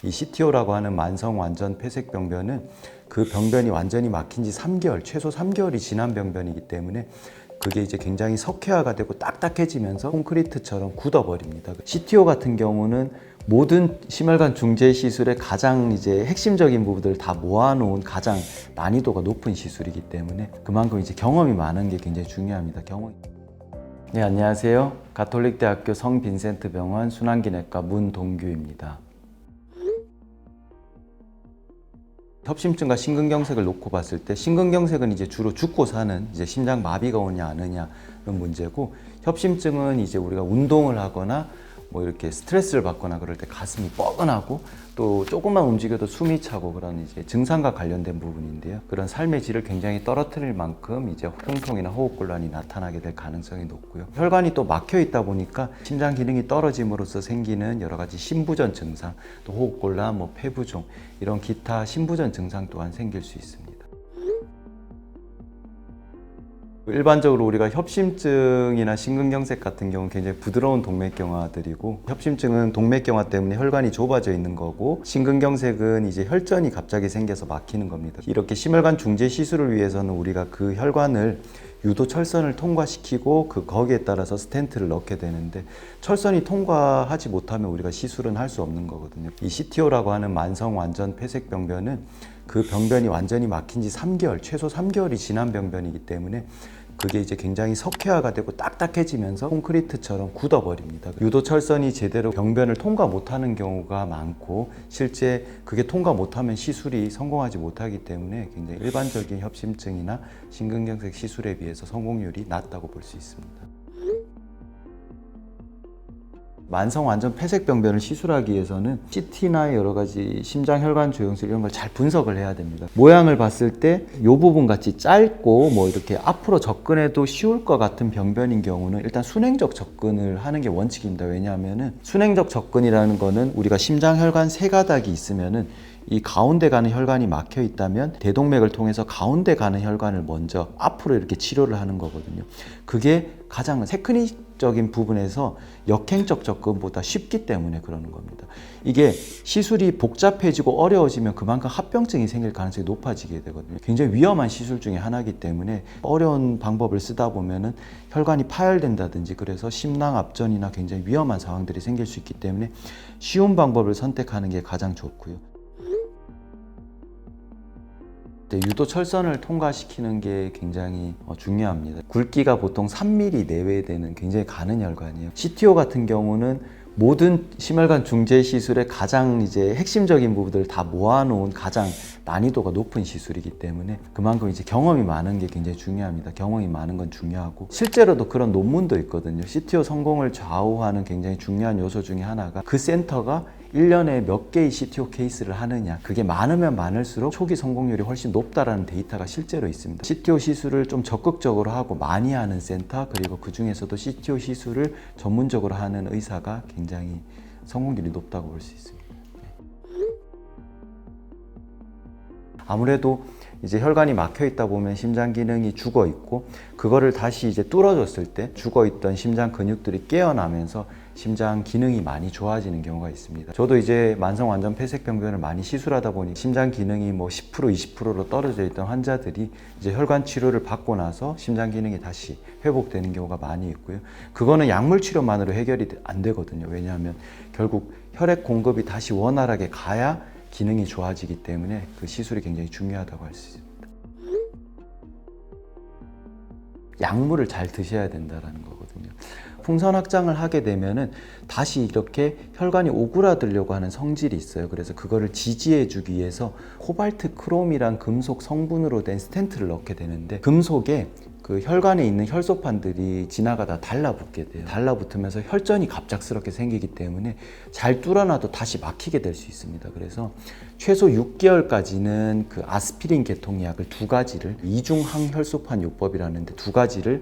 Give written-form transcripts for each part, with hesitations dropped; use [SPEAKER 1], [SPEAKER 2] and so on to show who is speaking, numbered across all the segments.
[SPEAKER 1] 이 CTO라고 하는 만성 완전 폐색 병변은 그 병변이 완전히 막힌 지 3개월, 최소 3개월이 지난 병변이기 때문에 그게 이제 굉장히 석회화가 되고 딱딱해지면서 콘크리트처럼 굳어버립니다. CTO 같은 경우는 모든 심혈관 중재 시술의 가장 이제 핵심적인 부분들을 다 모아놓은 가장 난이도가 높은 시술이기 때문에 그만큼 이제 경험이 많은 게 굉장히 중요합니다. 네, 안녕하세요. 가톨릭대학교 성빈센트 병원 순환기내과 문동규입니다. 협심증과 심근경색을 놓고 봤을 때 심근경색은 이제 주로 죽고 사는 이제 심장 마비가 오냐 안 오냐 그런 문제고, 협심증은 이제 우리가 운동을 하거나 뭐 이렇게 스트레스를 받거나 그럴 때 가슴이 뻐근하고 또 조금만 움직여도 숨이 차고 그런 이제 증상과 관련된 부분인데요. 그런 삶의 질을 굉장히 떨어뜨릴 만큼 이제 흉통이나 호흡곤란이 나타나게 될 가능성이 높고요. 혈관이 또 막혀 있다 보니까 심장 기능이 떨어짐으로써 생기는 여러 가지 심부전 증상, 또 호흡곤란, 뭐 폐부종 이런 기타 심부전 증상 또한 생길 수 있습니다. 일반적으로 우리가 협심증이나 심근경색 같은 경우는 굉장히 부드러운 동맥경화들이고, 협심증은 동맥경화 때문에 혈관이 좁아져 있는 거고, 심근경색은 이제 혈전이 갑자기 생겨서 막히는 겁니다. 이렇게 심혈관 중재 시술을 위해서는 우리가 그 혈관을 유도 철선을 통과시키고 거기에 따라서 스텐트를 넣게 되는데, 철선이 통과하지 못하면 우리가 시술은 할 수 없는 거거든요. 이 CTO라고 하는 만성 완전 폐색 병변은 그 병변이 완전히 막힌 지 3개월, 최소 3개월이 지난 병변이기 때문에 그게 이제 굉장히 석회화가 되고 딱딱해지면서 콘크리트처럼 굳어버립니다. 유도 철선이 제대로 병변을 통과 못하는 경우가 많고, 실제 그게 통과 못하면 시술이 성공하지 못하기 때문에 굉장히 일반적인 협심증이나 심근경색 시술에 비해서 성공률이 낮다고 볼 수 있습니다. 만성 완전 폐색 병변을 시술하기 위해서는 CT나 여러 가지 심장 혈관 조영술 이런 걸 잘 분석을 해야 됩니다. 모양을 봤을 때 이 부분 같이 짧고 뭐 이렇게 앞으로 접근해도 쉬울 것 같은 병변인 경우는 일단 순행적 접근을 하는 게 원칙입니다. 왜냐하면은 순행적 접근이라는 거는 우리가 심장 혈관 세 가닥이 있으면은 이 가운데 가는 혈관이 막혀 있다면 대동맥을 통해서 가운데 가는 혈관을 먼저 앞으로 이렇게 치료를 하는 거거든요. 그게 가장 테크닉적인 부분에서 역행적 접근보다 쉽기 때문에 그러는 겁니다. 이게 시술이 복잡해지고 어려워지면 그만큼 합병증이 생길 가능성이 높아지게 되거든요. 굉장히 위험한 시술 중에 하나이기 때문에 어려운 방법을 쓰다 보면은 혈관이 파열된다든지 그래서 심낭압전이나 굉장히 위험한 상황들이 생길 수 있기 때문에 쉬운 방법을 선택하는 게 가장 좋고요. 유도 철선을 통과시키는 게 굉장히 중요합니다. 굵기가 보통 3mm 내외 되는 굉장히 가는 혈관이에요. CTO 같은 경우는 모든 심혈관 중재 시술의 가장 이제 핵심적인 부분들을 다 모아놓은 가장 난이도가 높은 시술이기 때문에 그만큼 이제 경험이 많은 게 굉장히 중요합니다. 경험이 많은 건 중요하고, 실제로도 그런 논문도 있거든요. CTO 성공을 좌우하는 굉장히 중요한 요소 중에 하나가 그 센터가 1년에 몇 개의 CTO 케이스를 하느냐, 그게 많으면 많을수록 초기 성공률이 훨씬 높다라는 데이터가 실제로 있습니다. CTO 시술을 좀 적극적으로 하고 많이 하는 센터, 그리고 그 중에서도 CTO 시술을 전문적으로 하는 의사가 굉장히 성공률이 높다고 볼 수 있습니다. 아무래도 이제 혈관이 막혀 있다 보면 심장 기능이 죽어 있고, 그거를 다시 이제 뚫어줬을 때 죽어 있던 심장 근육들이 깨어나면서 심장 기능이 많이 좋아지는 경우가 있습니다. 저도 이제 만성 완전 폐색 병변을 많이 시술하다 보니 심장 기능이 뭐 10% 20%로 떨어져 있던 환자들이 이제 혈관 치료를 받고 나서 심장 기능이 다시 회복되는 경우가 많이 있고요. 그거는 약물 치료만으로 해결이 안 되거든요. 왜냐하면 결국 혈액 공급이 다시 원활하게 가야 기능이 좋아지기 때문에 그 시술이 굉장히 중요하다고 할 수 있습니다. 약물을 잘 드셔야 된다는 거거든요. 풍선 확장을 하게 되면은 다시 이렇게 혈관이 오그라들려고 하는 성질이 있어요. 그래서 그거를 지지해 주기 위해서 코발트 크롬이란 금속 성분으로 된 스텐트를 넣게 되는데, 금속에 그 혈관에 있는 혈소판들이 지나가다 달라붙게 돼요. 달라붙으면서 혈전이 갑작스럽게 생기기 때문에 잘 뚫어놔도 다시 막히게 될 수 있습니다. 그래서 최소 6개월까지는 그 아스피린 계통 약을 2가지를, 이중 항혈소판 요법이라는데 2가지를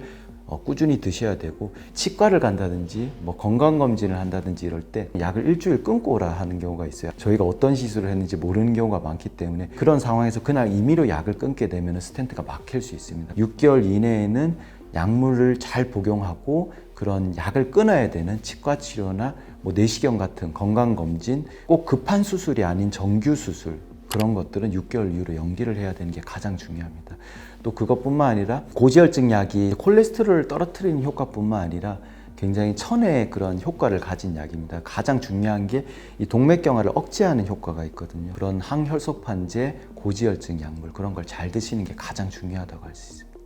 [SPEAKER 1] 꾸준히 드셔야 되고, 치과를 간다든지 뭐 건강검진을 한다든지 이럴 때 약을 일주일 끊고 오라 하는 경우가 있어요. 저희가 어떤 시술을 했는지 모르는 경우가 많기 때문에 그런 상황에서 그날 임의로 약을 끊게 되면 스텐트가 막힐 수 있습니다. 6개월 이내에는 약물을 잘 복용하고 그런 약을 끊어야 되는 치과 치료나 뭐 내시경 같은 건강검진, 꼭 급한 수술이 아닌 정규 수술, 그런 것들은 6개월 이후로 연기를 해야 되는 게 가장 중요합니다. 또 그것뿐만 아니라 고지혈증 약이 콜레스테롤을 떨어뜨리는 효과뿐만 아니라 굉장히 천혜의 그런 효과를 가진 약입니다. 가장 중요한 게 이 동맥경화를 억제하는 효과가 있거든요. 그런 항혈소판제, 고지혈증 약물, 그런 걸 잘 드시는 게 가장 중요하다고 할 수 있습니다.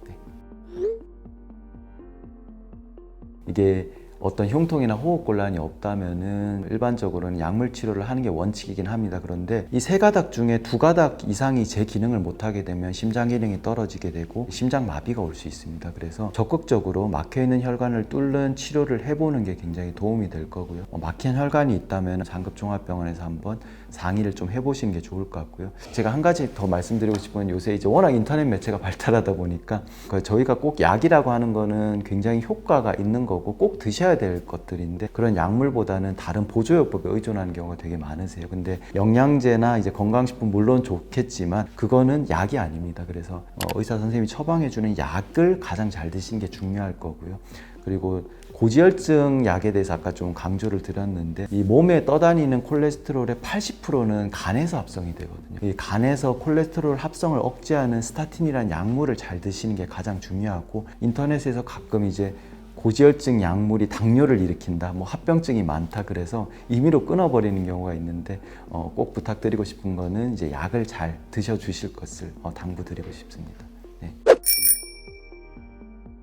[SPEAKER 1] 네. 이게 어떤 흉통이나 호흡곤란이 없다면은 일반적으로는 약물 치료를 하는 게 원칙이긴 합니다. 그런데 이 세 가닥 중에 두 가닥 이상이 제 기능을 못하게 되면 심장 기능이 떨어지게 되고 심장 마비가 올 수 있습니다. 그래서 적극적으로 막혀있는 혈관을 뚫는 치료를 해보는 게 굉장히 도움이 될 거고요. 막힌 혈관이 있다면 장급종합병원에서 한번 상의를 좀 해보시는 게 좋을 것 같고요. 제가 한 가지 더 말씀드리고 싶은 건 요새 이제 워낙 인터넷 매체가 발달하다 보니까 저희가 꼭 약이라고 하는 거는 굉장히 효과가 있는 거고 꼭 드셔야 될 것들인데, 그런 약물보다는 다른 보조요법에 의존하는 경우가 되게 많으세요. 근데 영양제나 이제 건강식품 물론 좋겠지만 그거는 약이 아닙니다. 그래서 의사 선생님이 처방해주는 약을 가장 잘 드시는 게 중요할 거고요. 그리고 고지혈증 약에 대해서 아까 좀 강조를 드렸는데, 이 몸에 떠다니는 콜레스테롤의 80%는 간에서 합성이 되거든요. 이 간에서 콜레스테롤 합성을 억제하는 스타틴이라는 약물을 잘 드시는 게 가장 중요하고, 인터넷에서 가끔 이제 고지혈증 약물이 당뇨를 일으킨다, 뭐 합병증이 많다, 그래서 임의로 끊어버리는 경우가 있는데 꼭 부탁드리고 싶은 거는 이제 약을 잘 드셔 주실 것을 당부드리고 싶습니다. 네.